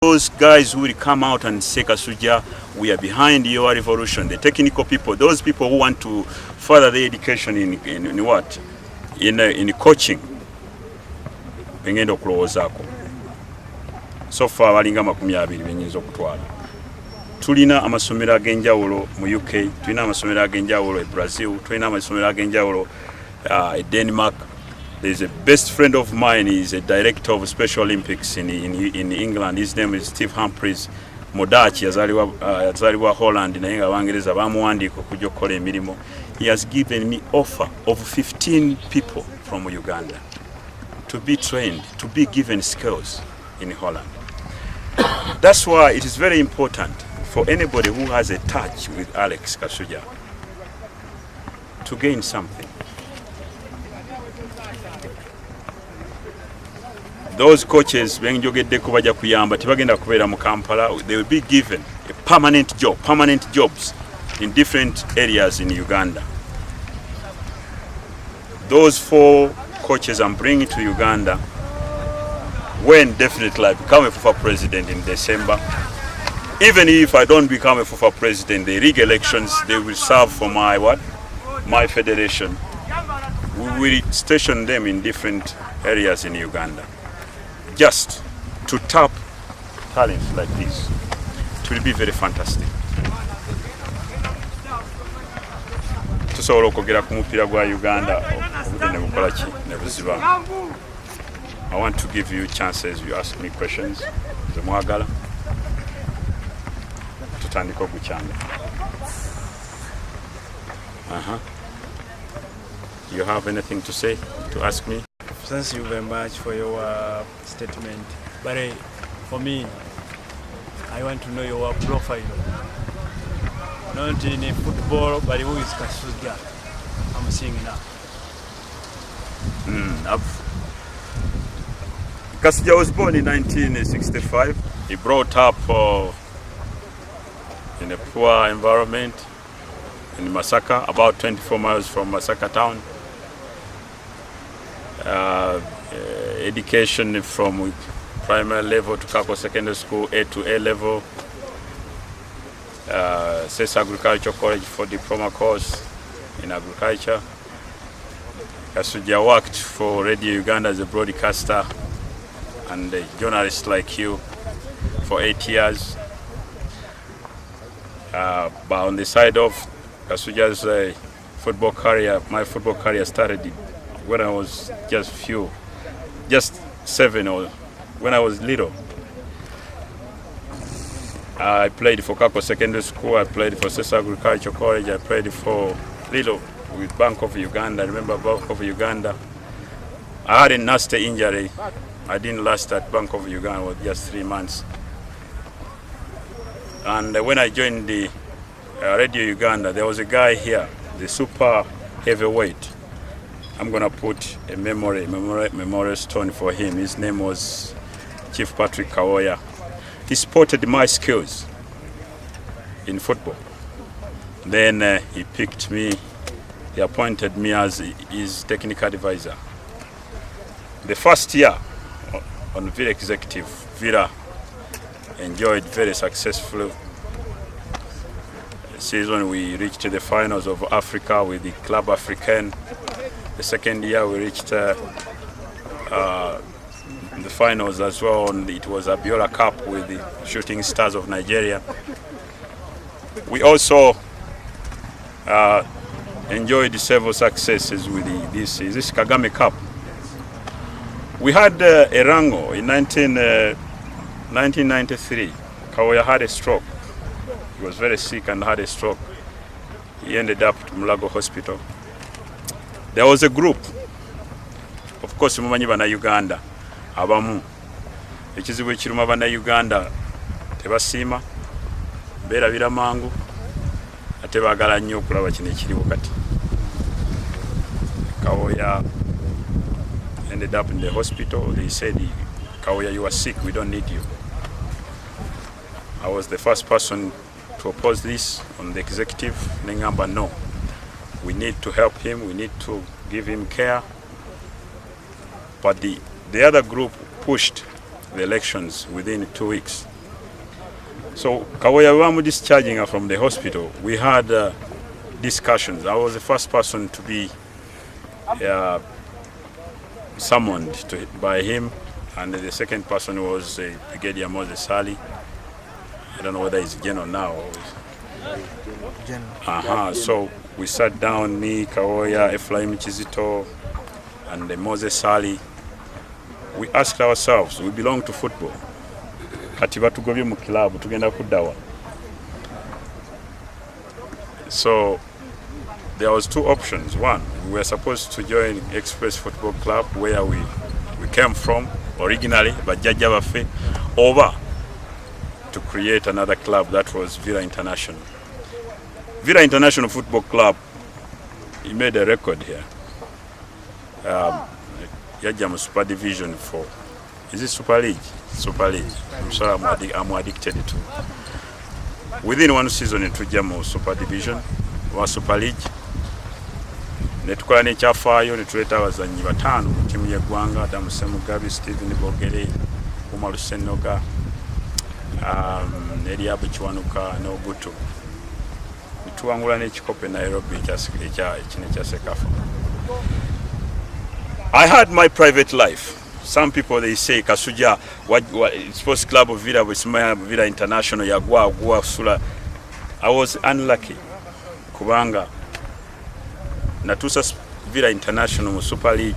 Those guys who will come out and say, Kasujja, we are behind your revolution. The technical people, those people who want to further their education in what? In coaching. Bengenda okulowozaako. So far balinga 20 benyinza okutwala. Tulina amasomero ag'enjawulo mu UK, tulina amasomero ag'enjawulo e Brazil, tulina amasomero ag'enjawulo e Denmark. There's a best friend of mine, he's a director of Special Olympics in England. His name is Steve Humphries. Modachi yazaliwa Holland naye nga Abangereza bamuwandiika okujja okukola emirimu. He has given me offer of 15 people from Uganda to be trained, to be given skills in Holland. That's why it is very important for anybody who has a touch with Alex Kasujja to gain something. Those coaches, benjogeddeko bajja kuyamba tebagenda kubeera mu Kampala. They will be given a permanent jobs in different areas in Uganda. Those 4 coaches I'm bringing to Uganda, when definitely I become a Fufa president in December. Even if I don't become a Fufa president, the league elections, they will serve for my what? My federation. We will station them in different areas in Uganda, just to tap talents like this. It will be very fantastic. Tusobola okwogera ku mupiira gwa Uganda obudde ne bukola ki ne buziba. I want to give you chances. You ask me questions. Nze mwagala tutandika okukyanga. You have anything to say, to ask me? Thank you very much for your statement. But for me, I want to know your profile. Not in football, but who is Kasujja? I'm seeing now. Kasujja was born in 1965. He brought up in a poor environment in Masaka, about 24 miles from Masaka town. Education from primary level to Kako Secondary School, A to A level. SES Agricultural College for diploma course in agriculture. Kasujja worked for Radio Uganda as a broadcaster and a journalist like you for 8 years. But on the side of Kasujja's football career, my football career started when I was just 7 or when I was little. I played for Kako Secondary School, I played for SES Agricultural College, I played for Little with Bank of Uganda. I remember Bank of Uganda. I had a nasty injury. I didn't last at Bank of Uganda, it was just 3 months. And when I joined the Radio Uganda, there was a guy here, the super heavyweight. I'm gonna put a memorial stone for him. His name was Chief Patrick Kawoya. He spotted my skills in football. Then he picked me, he appointed me as his technical advisor. The first year on Villa Executive, Villa enjoyed very successful season. We reached the finals of Africa with the Club Africain. The second year we reached the finals as well. It was Abiola Cup with the Shooting Stars of Nigeria. We also enjoyed several successes with this Kagame Cup. We had a Rango in 1993. Kawoya had a stroke. He was very sick and had a stroke. He ended up at Mulago Hospital. There was a group, of course, mumanyi bana Uganda abamu ekizibu ekiruma bana Uganda tebasiima beerabira mangu ate baagala nnyo okulaba kino ekiriwo kati. Kawoya ended up in the hospital. They said, Kawoya, you are sick, we don't need you. I was the first person to oppose this on the executive. Nengamba, no. We need to help him, we need to give him care. But the other group pushed the elections within 2 weeks. So Kawoya, we were discharging her from the hospital. We had discussions. I was the first person to be summoned by him, and the second person was Brigadier Moses Sali. I don't know whether he's general now. General. So we sat down, me, Kawoya, Ephraim Chizito, and Moses Sali. We asked ourselves, we belong to football. Kati batugobye mu club tugenda kuddawa. So there was two options. One, we were supposed to join Express Football Club where we came from originally, but Jajja Baffe, over to create another club that was Villa International. Villa International Football Club, he made a record here. Yajja Super Division 4. Is it Super League? Super League. I'm sorry, I'm addicted to. Within one season in Tujamo Super Division, or Super League, netukola nekyafaayo netuleta abazanyi batano mu timu y'eggwanga, Adamu Semugabi, Stephen Bogere, Umaru Senoga, Eliabu Kiwanuka n'Obutu. Tuwangula n'ekikopo Nairobi ekya Sekafa. I had my private life. Some people they say Kasujja sports club of Villa International yagwa sula. I was unlucky kubanga natusa Villa International mu Super League.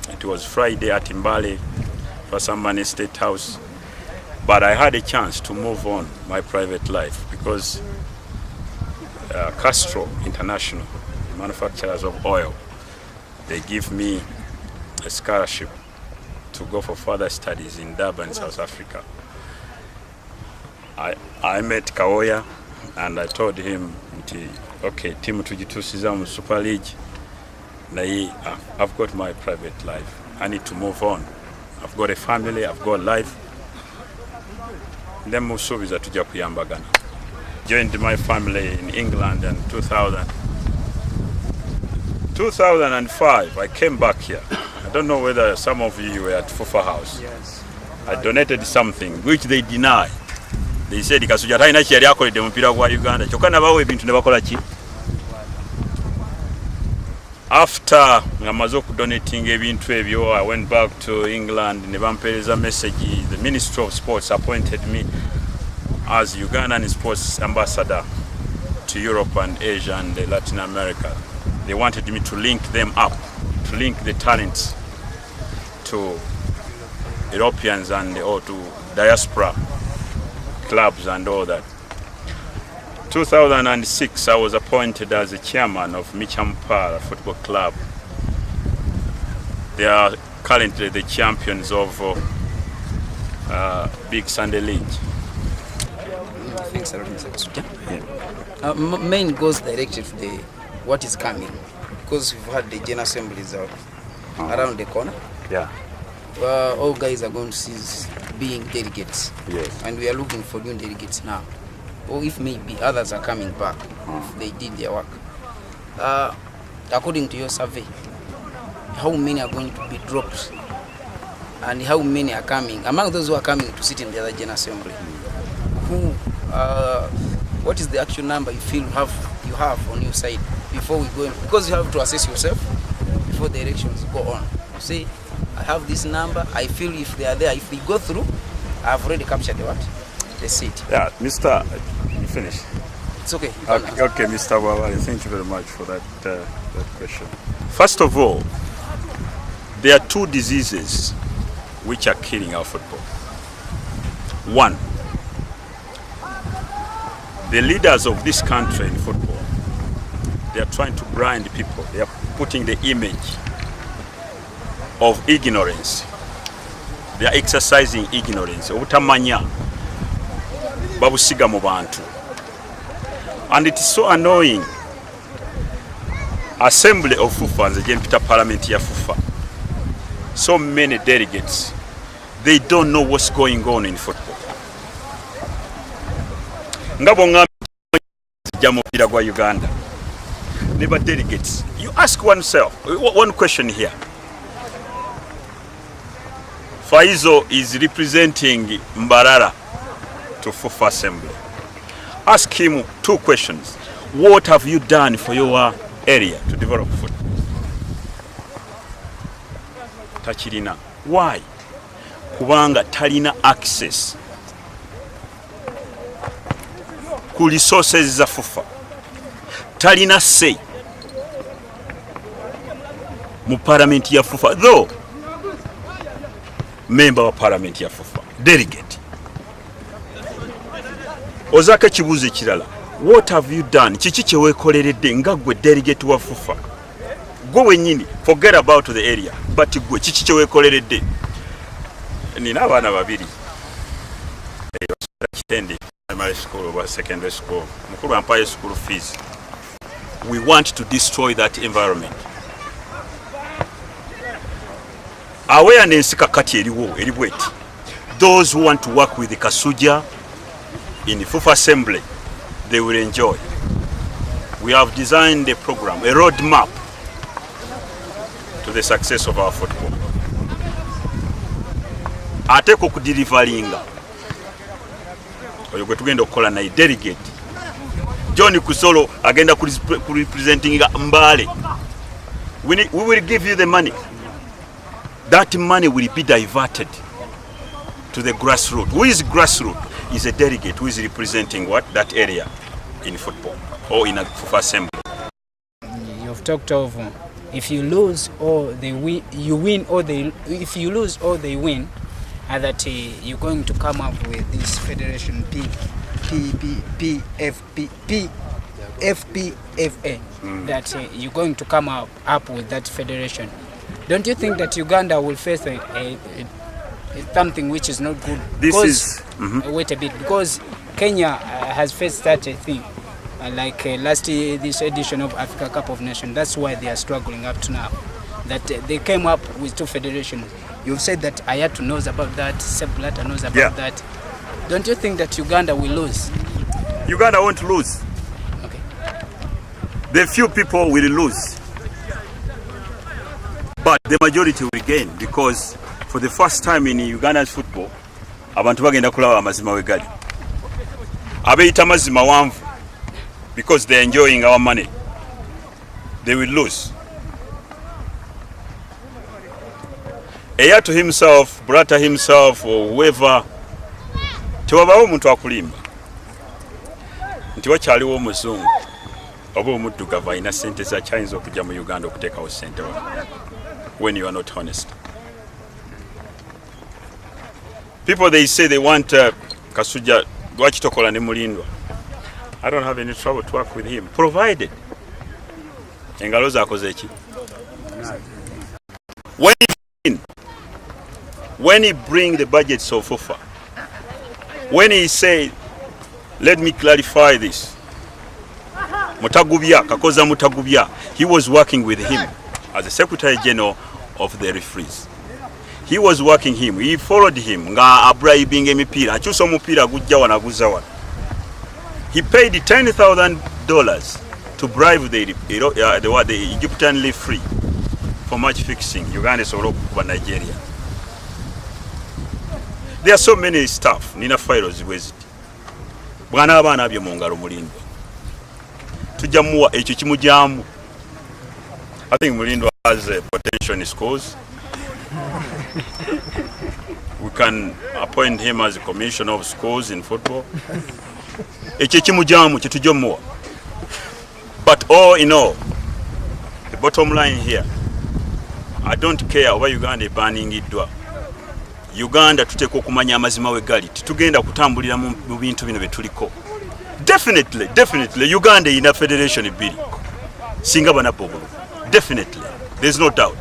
It was Friday at Mbale for Sambane State House, but I had a chance to move on my private life because Castro International, manufacturers of oil, they give me a scholarship to go for further studies in Durban, South Africa. I met Kawoya and I told him, okay, timu tujitusiza mu Super League. I've got my private life. I need to move on. I've got a family, I've got life. Then musubiza tujja kuyambagana. Joined my family in England in 2005. I came back here. I don't know whether some of you were at Fufa House. Yes. I donated something which they deny. They said Kasujja talina kye yali akoledde mu mupiira gwa Uganda. Kyokka nabawo ebintu ne bakola ki? After ngamaze okudonating ebintu ebyo, I went back to England ne bampeereza message. The Ministry of Sports appointed me as Ugandan sports ambassador to Europe and Asia and Latin America. They wanted me to link them up, to link the talents to Europeans and or to diaspora clubs and all that. 2006, I was appointed as the chairman of Michampara Football Club. They are currently the champions of Big Sunday League. Thanks a lot, Mr. Kasujja. Yeah. Main goes directed to the what is coming, because we've had the general assemblies around the corner. Yeah. All guys are going to cease being delegates. Yes. And we are looking for new delegates now. Or if maybe others are coming back if they did their work. According to your survey, how many are going to be dropped? And how many are coming? Among those who are coming to sit in the other general assembly, what is the actual number you feel you have on your side before we go in? Because you have to assess yourself before the elections go on. You say, I have this number, I feel if they are there, if they go through, I've already captured the seat. Yeah, Mr. You finish? It's okay. Okay, Mr. Wawari, thank you very much for that question. First of all, there are two diseases which are killing our football. One, the leaders of this country in football, they are trying to blind people. They are putting the image of ignorance. They are exercising ignorance. Obutamanya babusiga mu bantu. And it is so annoying. Assembly of Fufa, the Jempita Parliament ya Fufa. So many delegates, they don't know what's going on in football. Ngabo ngambi jamupira gwa Uganda. Never delegates. You ask oneself, one question here. Faizo is representing Mbarara to Fufa Assembly. Ask him 2 questions. What have you done for your area to develop food? Tachirina. Why? Kubanga talina access ku resources za Fufa. Talina say mu parliament ya Fufa, though member wa parliament ya Fufa, delegate. Ozaka kibuze kirala. What have you done? Kiki kye wekoleredde nga gwe delegate wa Fufa? Gwe wenyini, forget about the area, but gwe kiki kye wekoleredde? Nina abaana babiri. Kitendi primary school or secondary school. Mukulu ampaye school fees. We want to destroy that environment. Awareness kakati eriwo. Those who want to work with the Kasujja in the Fufa Assembly, they will enjoy. We have designed a program, a roadmap to the success of our football. Ate ku deliveryinga oyo gwe tugenda okukola naye delegate John Kusolo agenda ku representing Mbale. We will give you the money. That money will be diverted to the grassroots. Who is grassroots? Is a delegate who is representing what? That area in football or in a Fufa Assembly. You've talked of if you lose or they win, you win or they, if you lose or they win, and that you're going to come up with this federation FPFA, that you're going to come up with that federation. Don't you think that Uganda will face something which is not good? Wait a bit, because Kenya has faced such a thing, like last year, this edition of Africa Cup of Nations. That's why they are struggling up to now. That they came up with 2 federations. You've said that Ayatu knows about that, Sepp Blatter knows about that. Don't you think that Uganda will lose? Uganda won't lose. Okay. The few people will lose, but the majority will gain, because for the first time in Uganda's football, abantu bagenda kulaba amazima wegali. Abeita mazima wanvu, because they're enjoying our money. They will lose. Ayatu himself, Blatter himself, or whoever, tewabawo omuntu akulimba nti wakyaliwo omuzungu oba omuddugavu alina sente za kyayinza okujja mu Uganda okuteekawo sente wa, when you are not honest. People, they say they want Kasujja, lwaki tokola ne Mulindwa. I don't have any trouble to work with him, provided engalo zaakoze ki. When he bring the budgets of Fufa, when he say, let me clarify this, Mutagubya, Kakoza Mutagubya, he was working with him as the Secretary General of the referees. He was working him, he followed him, nga abribing emipira, achusa omupira gujja wana guza wana. He paid $10,000 to bribe the Egyptian referee for match fixing, Uganda for Nigeria. There are so many stuff. Nina files with it. Bwana abana abye mu ngalo Mulindwa. Tujja muwa ekyo kimujamu. I think Mulindwa has a potential in schools. We can appoint him as a commissioner of schools in football. Ekyo kimujamu kitujja muwa. But all in all, the bottom line here, I don't care oba Uganda banning idwa. Uganda tuteekwa okumanya amazima wegali, titugenda kutambulira mu bintu bino betuliko. Definitely Uganda ina federation biri singa banapogolo. Definitely, there's no doubt.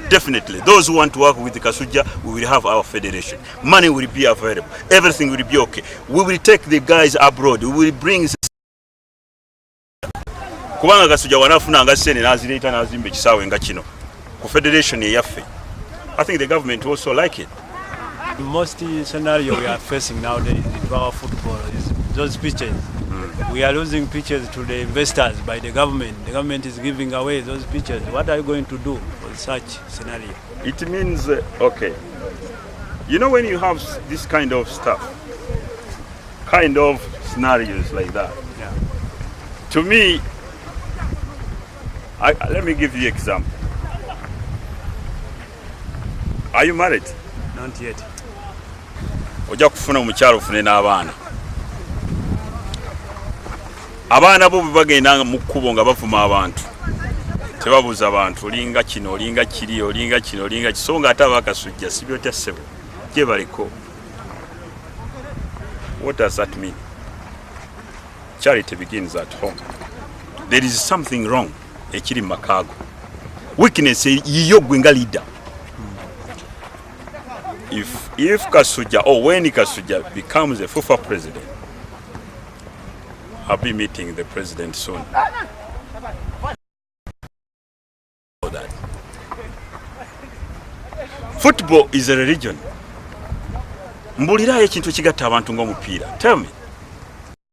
Definitely, those who want to work with the Kasujja, we will have our federation. Money will be available, everything will be okay. We will take the guys abroad, we will bring kubanga Kasujja wanafuna nga sene nazireeta nazimbe kisaawe nga kino ku federation eyaffe. I think the government also like it. The most scenario we are facing nowadays in our football is those pitches. We are losing pitches to the investors by the government. The government is giving away those pitches. What are you going to do for such scenario? It means, okay, You know, when you have this kind of stuff, kind of scenarios like that, Yeah. to me, let me give you an example. Are you married? Not yet. Ojja kufuna omukyalo ofune n'abaana. Abaana bo bagenda mu kkubo nga bavuma abantu. Tebabuuza abantu olinga kino olinga kiri olinga kino olinga kisonga ate abakasujja sibyotya ssebo gye baliko. What does that mean? Charity begins at home. There is something wrong ekiri mu makaago. Weakness yiyo gwe nga leader. If Kasujja, or when Kasujja becomes a Fufa president, I'll be meeting the president soon. That. Football is a religion. Mbulirayo ekintu kigatta abantu ng'omupiira. Tell me.